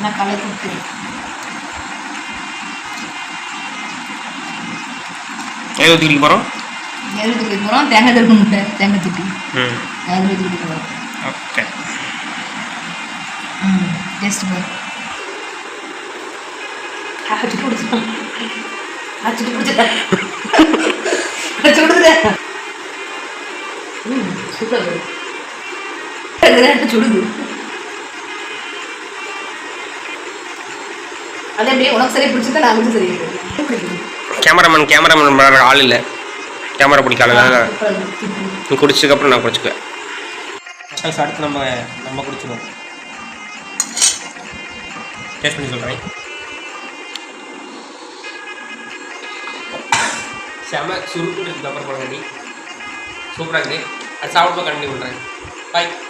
நான் கலை கொடுத்துருவேன். எது ஊற்றிக்கிட்டு போகிறோம்? எது ஊற்றிக்கிட்டு போகிறோம்? தேங்காய் திருப்பி முட்டை, தேங்காய் திருப்பி அதில் ஊற்றிக்கிட்டு போகிறோம். ஓகே. டேஸ்ட் பாரு. அடிச்சுட்டு பிடிச்சிட்டேன். அடிச்சுட்டு பிடிச்சிட்டேன். அடிச்சு கொடுத்துட்டேன். சூப்பர் சுடுது. அது அப்படியே உனக்கு சரியாக பிடிச்சிருந்தா நான் வந்து சரியாக கேமராமேன் ஆள் இல்லை. கேமரா பிடிக்காத நீ குடிச்சதுக்கப்புறம் நான் குடிச்சுக்குவேன். அடுத்து நம்ம குடிச்சிடுவோம். டேஸ்ட் பண்ணி சொல்கிறேன். செம சுருட்டு இருக்குது. அப்புறம் போட வேண்டி சூப்பராக இருக்குது. அது சாப்பிட்டு கண்டினியூ பண்ணுறேன். பாய்.